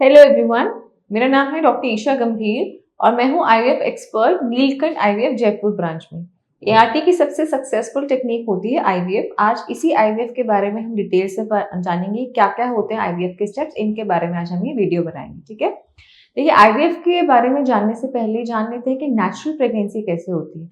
Hello everyone, मेरा नाम है डॉक्टर ईशा गंभीर और मैं हूं IVF expert Neelkanth IVF Jaipur branch में। एआरटी की सबसे सक्सेसफुल टेक्निक होती है आईवीएफ। आज इसी आईवीएफ के बारे में हम डिटेल से जानेंगे क्या क्या होते हैं आईवीएफ के स्टेप्स, इनके बारे में आज हम ये वीडियो बनाएंगे। ठीक है, देखिए आईवीएफ के बारे में जानने से पहले जान लेते हैं कि नेचुरल प्रेगनेंसी कैसे होती है।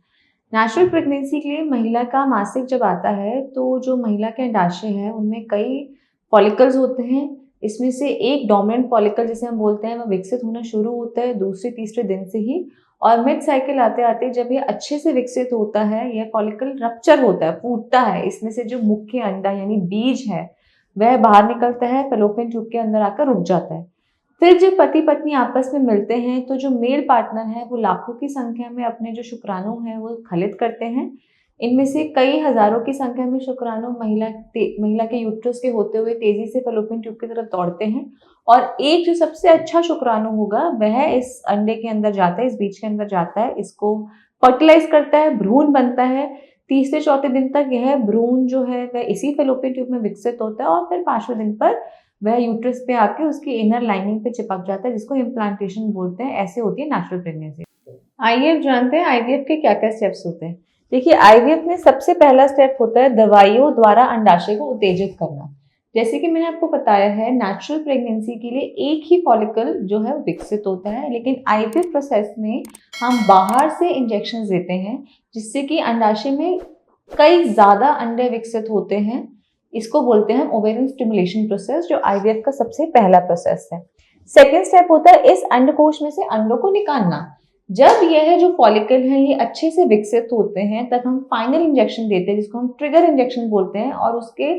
नेचुरल प्रेगनेंसी के लिए महिला का मासिक जब आता है तो जो महिला के अंडाशय है उनमें कई फॉलिकल्स होते हैं। इसमें से एक डोमिनेंट फॉलिकल जिसे हम बोलते हैं वह विकसित होना शुरू होता है दूसरे तीसरे दिन से ही, और मिड साइकिल आते आते जब ये अच्छे से विकसित होता है यह फॉलिकल रप्चर होता है, फूटता है। इसमें से जो मुख्य अंडा यानी बीज है वह बाहर निकलता है, फैलोपियन ट्यूब के अंदर आकर रुक जाता है। फिर जब पति पत्नी आपस में मिलते हैं तो जो मेल पार्टनर है वो लाखों की संख्या में अपने जो शुक्राणु हैं वो खलित करते हैं। इनमें से कई हजारों की संख्या में शुक्राणु महिला के यूट्रस के होते हुए तेजी से फैलोपियन ट्यूब की तरफ दौड़ते हैं, और एक जो सबसे अच्छा शुक्राणु होगा वह इस अंडे के अंदर जाता है, इस बीज के अंदर जाता है, इसको फर्टिलाइज करता है, भ्रूण बनता है। तीसरे चौथे दिन तक यह भ्रूण जो है वह इसी फैलोपियन ट्यूब में विकसित होता है और फिर पांचवें दिन पर वह यूट्रस पे आके उसकी इनर लाइनिंग पे चिपक जाता है, जिसको इम्प्लांटेशन बोलते हैं। ऐसे होती है नेचुरल प्रेगनेंसी। आईवीएफ जानते हैं आईवीएफ के क्या क्या स्टेप्स होते हैं। देखिए आईवीएफ में सबसे पहला स्टेप होता है दवाइयों द्वारा अंडाशय को उत्तेजित करना। जैसे कि मैंने आपको बताया है नेचुरल प्रेगनेंसी के लिए एक ही फॉलिकल जो है विकसित होता है, लेकिन आईवीएफ प्रोसेस में हम बाहर से इंजेक्शन देते हैं जिससे कि अंडाशय में कई ज्यादा अंडे विकसित होते हैं। इसको बोलते हैं ओवेरियन स्टिमुलेशन प्रोसेस, जो आईवीएफ का सबसे पहला प्रोसेस है। सेकेंड स्टेप होता है इस अंडकोश में से अंडों को निकालना। जब यह जो फॉलिकल है ये अच्छे से विकसित होते हैं तब हम फाइनल इंजेक्शन देते हैं जिसको हम ट्रिगर इंजेक्शन बोलते हैं, और उसके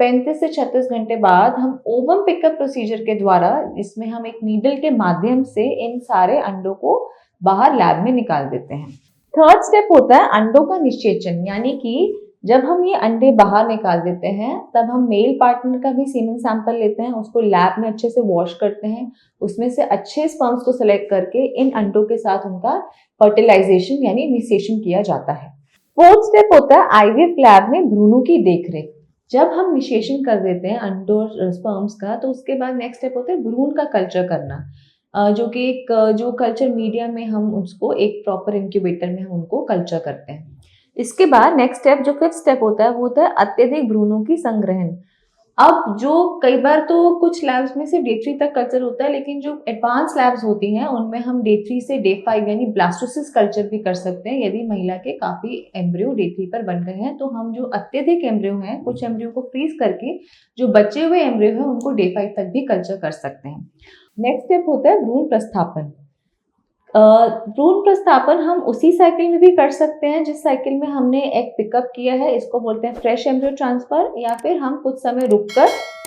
35 से 36 घंटे बाद हम ओवम पिकअप प्रोसीजर के द्वारा, इसमें हम एक नीडल के माध्यम से इन सारे अंडों को बाहर लैब में निकाल देते हैं। थर्ड स्टेप होता है अंडों का निषेचन, यानी कि जब हम ये अंडे बाहर निकाल देते हैं तब हम मेल पार्टनर का भी सीमेन सैंपल लेते हैं, उसको लैब में अच्छे से वॉश करते हैं, उसमें से अच्छे स्पर्म्स को सिलेक्ट करके इन अंडों के साथ उनका फर्टिलाइजेशन यानी निषेचन किया जाता है। फोर्थ स्टेप होता है आईवीएफ लैब में भ्रूणों की देखरेख। जब हम निषेचन कर देते हैं अंडों और स्पर्म्स का तो उसके बाद नेक्स्ट स्टेप होता है भ्रूण का कल्चर करना, जो कि एक जो कल्चर मीडिया में हम उसको एक प्रॉपर इंक्यूबेटर में हम उनको कल्चर करते हैं। इसके बाद नेक्स्ट स्टेप जो फिफ्थ स्टेप होता है वो होता है अत्यधिक भ्रूणों की संग्रहण। अब जो कई बार तो कुछ लैब्स में सिर्फ डे 3 तक कल्चर होता है, लेकिन जो एडवांस लैब्स होती हैं उनमें हम डे 3 से डे 5 यानी ब्लास्टोसिस कल्चर भी कर सकते हैं। यदि महिला के काफी एम्ब्रियो डे 3 पर बन गए हैं तो हम जो अत्यधिक एम्ब्रियो हैं, कुछ एम्ब्रियो को फ्रीज करके जो बचे हुए एम्ब्रियो हैं उनको डे 5 तक भी कल्चर कर सकते हैं। नेक्स्ट स्टेप होता है भ्रूण प्रस्थापन। भ्रूण प्रस्थापन हम उसी साइकिल में भी कर सकते हैं जिस साइकिल में हमने एग पिकअप किया है, इसको बोलते हैं फ्रेश एम्ब्रियो ट्रांसफर, या फिर हम कुछ समय रुककर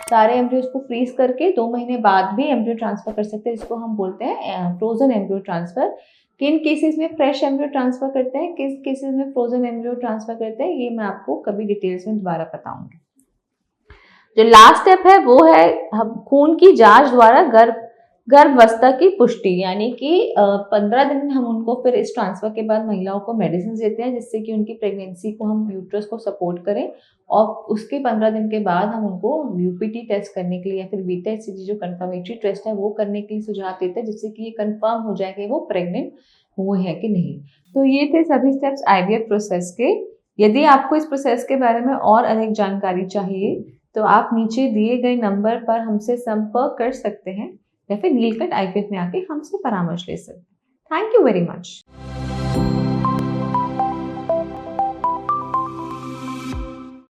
सारे एम्ब्रियोज को फ्रीज करके 2 महीने बाद भी एम्ब्रियो ट्रांसफर कर सकते हैं, जिसको हम बोलते हैं फ्रोजन एम्ब्रियो ट्रांसफर। किन केसेस में फ्रेश एम्ब्रियो ट्रांसफर करते हैं, किस केसेस में फ्रोजन एम्ब्रियो ट्रांसफर करते हैं, ये मैं आपको कभी डिटेल्स में दोबारा बताऊंगी। जो लास्ट स्टेप है वो है खून की जांच द्वारा गर्भावस्था की पुष्टि, यानी कि 15 दिन हम उनको फिर इस ट्रांसफर के बाद महिलाओं को मेडिसिन देते हैं जिससे कि उनकी प्रेगनेंसी को हम यूट्रस को सपोर्ट करें, और उसके 15 दिन के बाद हम उनको यूपीटी टेस्ट करने के लिए या फिर बीटा एचसीजी जो कंफर्मेटरी टेस्ट है वो करने के लिए सुझाव देते हैं, जिससे कि ये कंफर्म हो जाए कि वो प्रेग्नेंट हुए हैं कि नहीं। तो ये थे सभी स्टेप्स आईवीएफ प्रोसेस के। यदि आपको इस प्रोसेस के बारे में और अधिक जानकारी चाहिए तो आप नीचे दिए गए नंबर पर हमसे संपर्क कर सकते हैं या फिर नीलकंठ आईवीएफ में आके हमसे परामर्श ले सकते हैं। Thank you very much.